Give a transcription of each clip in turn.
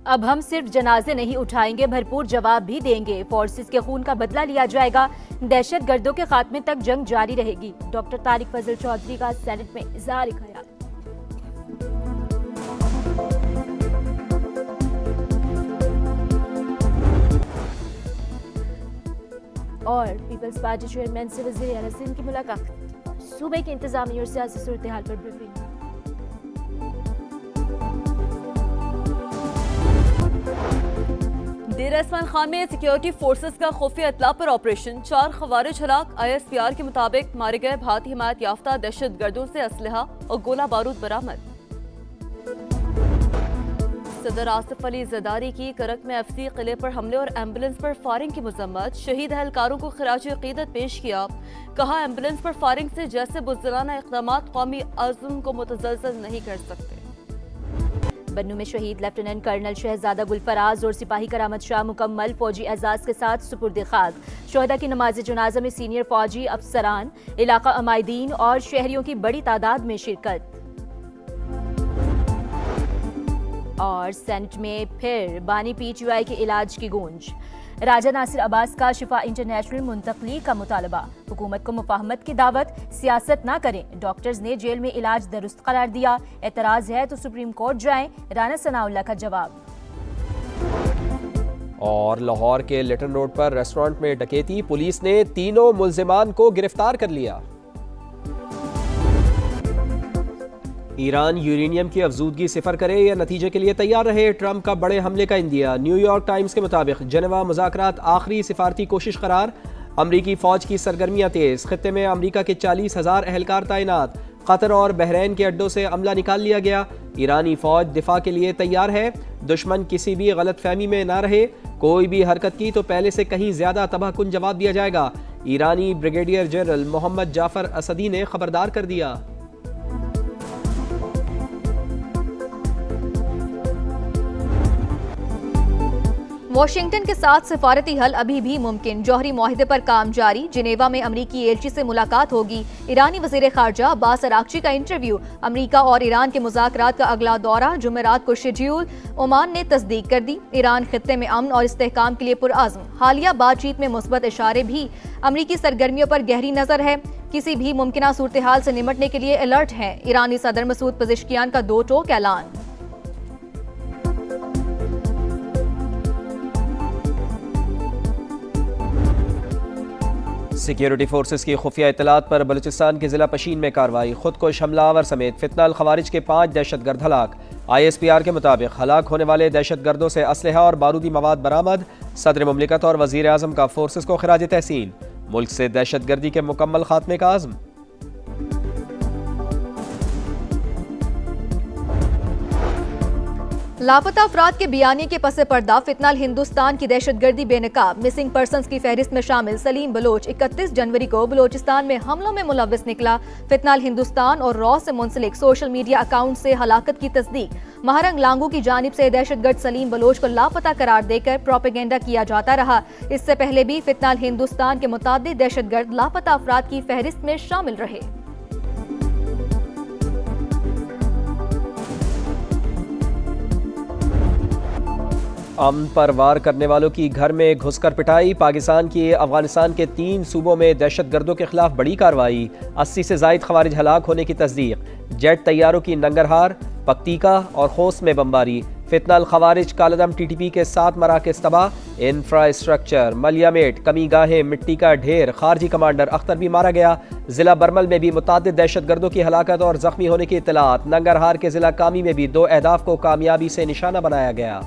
अब हम सिर्फ जनाजे नहीं उठाएंगे, भरपूर जवाब भी देंगे। फोर्सेस के खून का बदला लिया जाएगा। दहशत गर्दों के खात्मे तक जंग जारी रहेगी। डॉक्टर तारिक फजल चौधरी का सेनेट में इजहार ख्याल। और पीपल्स पार्टी चेयरमैन से वज़ीर आला सिंध की मुलाकात। सूबे के इंतजामी और सियासी सूरत हाल पर ब्रीफिंग। डेर असमान खान में सिक्योरिटी फोर्सेस का खुफिया इत्तला पर ऑपरेशन। 4 खवारिज हलाक। ISPR के मुताबिक मारे गए भारतीय हिमायत याफ्ता दहशत गर्दों से असलहा और गोला बारूद बरामद। सदर आसिफ अली जरदारी की करक में FC किले पर हमले और एम्बुलेंस पर फायरिंग की मजम्मत। शहीद अहलकारों को खिराज अकीदत पेश किया। कहा एम्बुलेंस पर फायरिंग से जैसे बुज़दिलाना इक़दाम कौमी अज़्म को मुतज़लज़ल नहीं कर सकते। बन्नू में शहीद लेफ्टिनेंट कर्नल शहजादा गुलफराज और सिपाही करामत शाह मुकम्मल फौजी एजाज के साथ सुपुर्द खाक। शोहदा की नमाज जनाजा में सीनियर फौजी अफसरान, इलाका अमायदीन और शहरियों की बड़ी तादाद में शिरकत। और सेनेट में फिर बानी PTI के इलाज की गूंज। राजा नासिर अब्बास का शिफा इंटरनेशनल मुंतकली का मुतालबा। हुकूमत को मुफाहमत की दावत, सियासत ना करें। डॉक्टर्स ने जेल में इलाज दुरुस्त करार दिया। एतराज है तो सुप्रीम कोर्ट जाएं। राना सनाउल्लाह का जवाब। और लाहौर के लिटन रोड पर रेस्टोरेंट में डकैती। पुलिस ने तीनों मुल्जिमान को गिरफ्तार कर लिया। ईरान यूरेनियम की अफजूदगी सिफर करे या नतीजे के लिए तैयार रहे। ट्रंप का बड़े हमले का इंदिया। न्यूयॉर्क टाइम्स के मुताबिक जेनेवा मुज़ाकरात आखिरी सिफारती कोशिश करार। अमरीकी फौज की सरगर्मियां तेज। खित्ते में अमरीका के 40,000 एहलकार तैनात। कतर और बहरैन के अड्डों से अमला निकाल लिया गया। ईरानी फौज दिफा के लिए तैयार है। दुश्मन किसी भी गलत फहमी में ना रहे। कोई भी हरकत की तो पहले से कहीं ज्यादा तबाहकुन जवाब दिया जाएगा। ईरानी ब्रिगेडियर जनरल मोहम्मद जाफर असदी ने खबरदार कर दिया। वाशिंगटन के साथ सिफारती हल अभी भी मुमकिन। जौहरी मुआहदे पर काम जारी। जिनेवा में अमरीकी एलची से मुलाकात होगी। ईरानी वज़ीर ख़ारजा अब्बास अरागची का इंटरव्यू। अमरीका और ईरान के मुज़ाकरात का अगला दौरा जुमेरात को शेड्यूल। ओमान ने तस्दीक कर दी। ईरान खित्ते में अमन और इस्तेहकाम के लिए पुरअज़्म। हालिया बातचीत में मुस्बत इशारे भी। अमरीकी सरगर्मियों पर गहरी नजर है। किसी भी मुमकिन सूरत हाल से निमटने के लिए अलर्ट है। ईरानी सदर मसूद पज़ेश्कियान का 2 टोक ऐलान। सिक्योरिटी फोर्सेस की खुफिया इतलात पर बलूचिस्तान के जिला पशीन में कार्रवाई। खुद को हमलावर समेत फितनाल खवारिज के 5 दहशतगर्द हलाक। ISPR के मुताबिक हलाक होने वाले दहशतगर्दों से असलहा और बारूदी मवाद बरामद। सदर मुमलिकत और वजीर आजम का फोर्सेस को खिराज तहसीन। मुल्क से दहशतगर्दी के मुकम्मल खात्मे का आज़म। लापता अफराद के बयानी के पसे पर्दा। फितनाल हिंदुस्तान की दहशतगर्दी बेनकाब। मिसिंग पर्सन्स की फहरिस्त में शामिल सलीम बलोच 31 जनवरी को बलोचिस्तान में हमलों में मुलव्विस निकला। फितनाल हिंदुस्तान और रॉ से मुंसलिक सोशल मीडिया अकाउंट से हलाकत की तस्दीक। महरंग लांगू की जानिब से दहशतगर्द सलीम बलोच को लापता करार देकर प्रोपेगेंडा किया जाता रहा। इससे पहले भी फितनाल हिंदुस्तान के मुतादिद दहशतगर्द लापता अफराद की फहरिस्त में शामिल रहे। अमन पर वार करने वालों की घर में घुसकर पिटाई। पाकिस्तान की अफगानिस्तान के 3 सूबों में दहशतगर्दों के खिलाफ बड़ी कार्रवाई। 80 से जायद खवारिज हलाक होने की तस्दीक। जेट तैयारों की नंगरहार, पक्तिका और खोस में बमबारी। फितनाल खवारिज कालदम TTP के 7 मराकज़ तबाह। इंफ्रास्ट्रक्चर, मलियामेट, कमी गाहें, मिट्टी का ढेर। खारजी कमांडर अख्तर भी मारा गया। जिला बरमल में भी मुतादिद दहशतगर्दों की हलाकत और जख्मी होने की इतलात। नंगरहार के जिला कामी में भी 2 अहदाफ को कामयाबी से निशाना बनाया गया।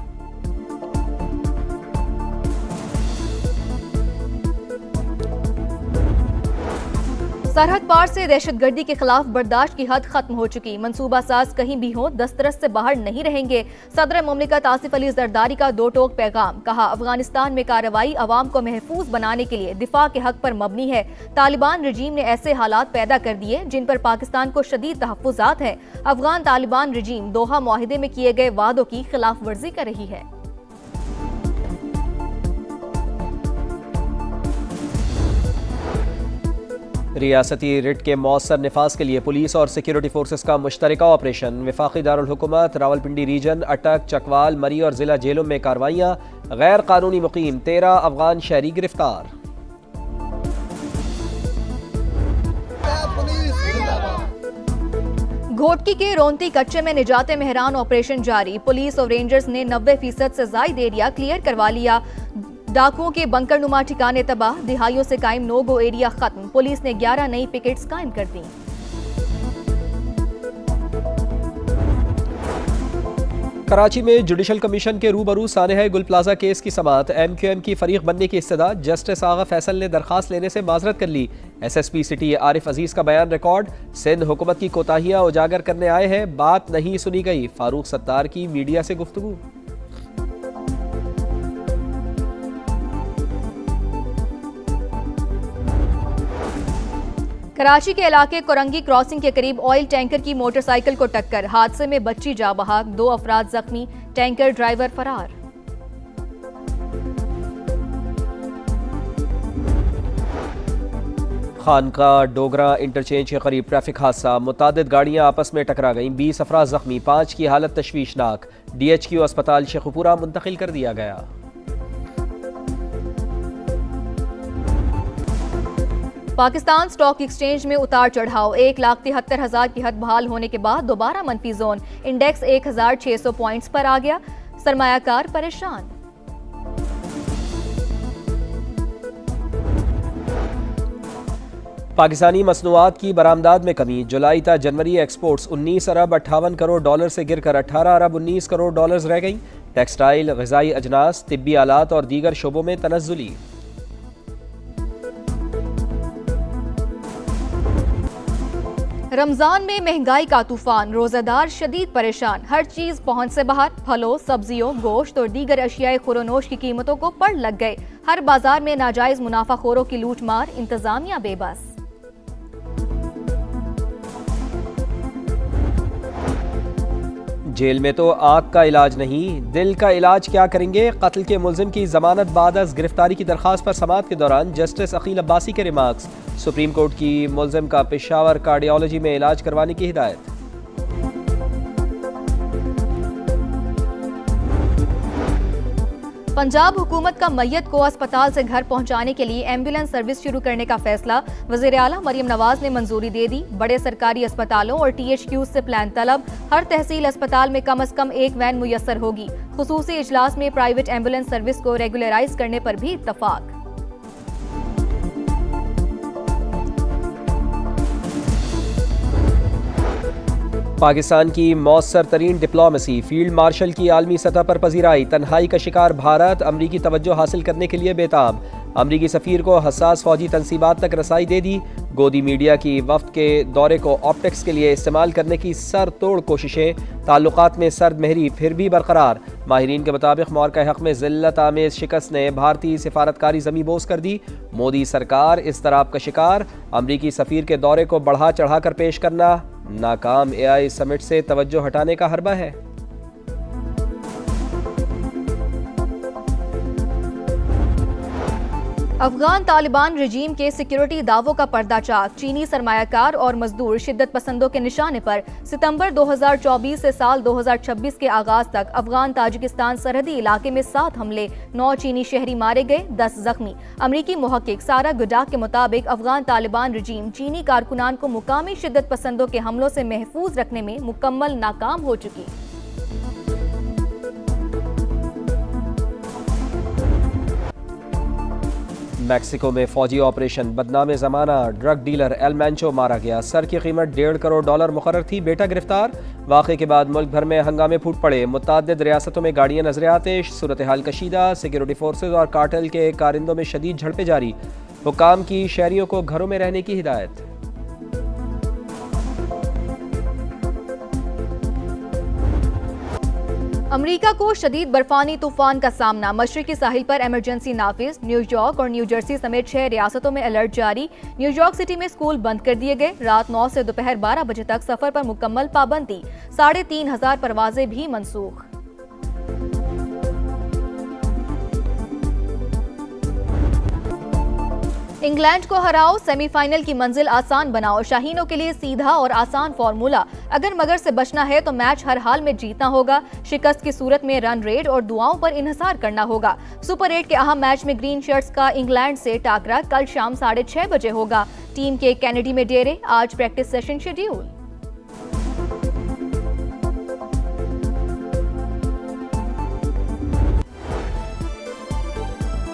सरहद पार से दहशतगर्दी के खिलाफ बर्दाश्त की हद खत्म हो चुकी। मंसूबा साज कहीं भी हो दस्तरस से बाहर नहीं रहेंगे। सदर मुमलिकत आसिफ अली जरदारी का 2 टोक पैगाम। कहा अफगानिस्तान में कार्रवाई अवाम को महफूज बनाने के लिए दिफा के हक पर मबनी है। तालिबान रजीम ने ऐसे हालात पैदा कर दिए जिन पर पाकिस्तान को शदीद तहफ्फुज़ात है। अफगान तालिबान रजीम दोहा मुआहिदे में किए गए वादों की खिलाफ वर्जी कर रही है। रियासती रिट के मौसर नफाज के लिए पुलिस और सिक्योरिटी फोर्सेस का मुश्तरका ऑपरेशन। वफाकी दारुल हुकूमत रावलपिंडी रीजन, अटक, चकवाल, मरी और जिला जेलों में कार्रवाइयाँ। गैर कानूनी मुकीम 13 अफगान शहरी गिरफ्तार। घोटकी के रोंती कच्चे में निजात मेहरान ऑपरेशन जारी। पुलिस और रेंजर्स ने 90% से जायद एरिया क्लियर करवा लिया। डाकुओं के बंकर नुमा ठिकाने तबाह। दिहाइयों से कायम नो गो एरिया खत्म। पुलिस ने 11 नई पिकेट्स कायम कर दी। कराची में जुडिशल कमीशन के रूबरू सानेहा गुल प्लाजा केस की समाअत। MQM की फरीक बनने की इस्तदा। जस्टिस आगा फैसल ने दरखास्त लेने से माजरत कर ली। SSP सिटी आरिफ अजीज का बयान रिकॉर्ड। सिंध हुकूमत की कोताहियां उजागर करने आए हैं, बात नहीं सुनी गई। फारूक सत्तार की मीडिया से गुफ्तगू। कराची के इलाके कोरंगी क्रॉसिंग के करीब ऑयल टैंकर की मोटरसाइकिल को टक्कर। हादसे में बच्ची जाँ बहक, 2 अफराद जख्मी, टैंकर ड्राइवर फरार। खानका डोगरा इंटरचेंज के करीब ट्रैफिक हादसा। मुतादिद गाड़ियां आपस में टकरा गईं, 20 अफराद जख्मी, 5 की हालत तशवीशनाक। DHQ अस्पताल शेखुपुरा मुंतकिल कर दिया गया। पाकिस्तान स्टॉक एक्सचेंज में उतार चढ़ाव। 1,73,000 की हद बहाल होने के बाद दोबारा मनफी जोन। इंडेक्स 1,600 पॉइंट्स पर आ गया। सरमायाकार परेशान। पाकिस्तानी मसनूआत की बरामदात में कमी। जुलाई तक जनवरी एक्सपोर्ट्स 19 अरब 58 करोड़ डॉलर से गिरकर 18 अरब 19 करोड़ डॉलर्स रह गई। टेक्सटाइल, ग़िज़ाई अजनास, तिब्बी आलात और दीगर शोबों में तनज़्ज़ुली। रमजान में महंगाई का तूफान। रोजादार शदीद परेशान। हर चीज पहुंच से बाहर। फलों, सब्जियों, गोश्त और दीगर अशियाए खुरोनोश की कीमतों को पड़ लग गए। हर बाजार में नाजायज मुनाफाखोरों की लूट मार। इंतजामिया बेबस। जेल में तो आँख का इलाज नहीं, दिल का इलाज क्या करेंगे। कत्ल के मुल्जिम की जमानत बाद अज गिरफ्तारी की दरख्वास्त पर समाअत के दौरान जस्टिस अकील अब्बासी के रिमार्क्स। सुप्रीम कोर्ट की मुल्जिम का पेशावर कार्डियोलॉजी में इलाज करवाने की हिदायत। पंजाब हुकूमत का मैयत को अस्पताल से घर पहुंचाने के लिए एम्बुलेंस सर्विस शुरू करने का फैसला। वज़ीर आला मरियम नवाज ने मंजूरी दे दी। बड़े सरकारी अस्पतालों और THQ से प्लान तलब। हर तहसील अस्पताल में कम अज कम एक वैन मुयस्सर होगी। खुसूसी इजलास में प्राइवेट एम्बुलेंस सर्विस को रेगुलराइज करने पर भी इत्तफाक। पाकिस्तान की मौसर तरीन डिप्लोमेसी। फील्ड मार्शल की आलमी सतह पर पजीराई। तन्हाई का शिकार भारत अमरीकी तवज्जो हासिल करने के लिए बेताब। अमरीकी सफीर को हसास फौजी तनसीबात तक रसाई दे दी। गोदी मीडिया की वफ्द के दौरे को ऑप्टिक्स के लिए इस्तेमाल करने की सर तोड़ कोशिशें। ताल्लुकात में सर्द महरी फिर भी बरकरार। माहिरीन के मुताबिक मौरका हक में जिल्लत आमेज शिकस्त ने भारतीय सिफारतकारी जमी बोस कर दी। मोदी सरकार इस्तराब का शिकार। अमरीकी सफीर के दौरे को बढ़ा चढ़ा कर पेश करना। नाकाम AI समिट से तवज्जो हटाने का हरबा है। अफगान तालिबान रजीम के सिक्योरिटी दावों का पर्दाचाक। चीनी सरमायाकार और मजदूर शिद्दत पसंदों के निशाने पर। सितंबर 2024 से साल 2026 के आगाज तक अफगान ताजिकिस्तान सरहदी इलाके में 7 हमले, 9 चीनी शहरी मारे गए, 10 जख्मी। अमरीकी मुहक्किक सारा गुडाक के मुताबिक अफगान तालिबान रजीम चीनी कारकुनान को मुकामी शिद्दत पसंदों के हमलों से महफूज रखने में मुकम्मल नाकाम हो चुकी। मैक्सिको में फौजी ऑपरेशन। बदनाम जमाना ड्रग डीलर एल मैंचो मारा गया। सर की कीमत $1.5 करोड़ मुकर्रर थी। बेटा गिरफ्तार। वाक़े के बाद मुल्क भर में हंगामे फूट पड़े। मुतअद्दिद रियासतों में गाड़ियां नजर आतिश। सूरत हाल कशीदा। सिक्योरिटी फोर्सेज और कार्टेल के कारिंदों में शदीद झड़पें जारी। हुक्काम की शहरियों को घरों में रहने की हिदायत। अमेरिका को शदीद बर्फानी तूफान का सामना। मशरिकी साहिल पर इमरजेंसी नाफिज। न्यूयॉर्क और न्यू जर्सी समेत 6 रियासतों में अलर्ट जारी। न्यूयॉर्क सिटी में स्कूल बंद कर दिए गए। रात 9 से दोपहर 12 बजे तक सफर पर मुकम्मल पाबंदी। 3,500 परवाजें भी मनसूख। इंग्लैंड को हराओ, सेमीफाइनल की मंजिल आसान बनाओ। शाहीनों के लिए सीधा और आसान फॉर्मूला। अगर मगर से बचना है तो मैच हर हाल में जीतना होगा। शिकस्त की सूरत में रन रेट और दुआओं पर इन्हिसार करना होगा। सुपर 8 के अहम मैच में ग्रीन शर्ट्स का इंग्लैंड से टाकरा कल शाम 6:30 बजे होगा। टीम के कैनेडी में डेरे, आज प्रैक्टिस सेशन शेड्यूल।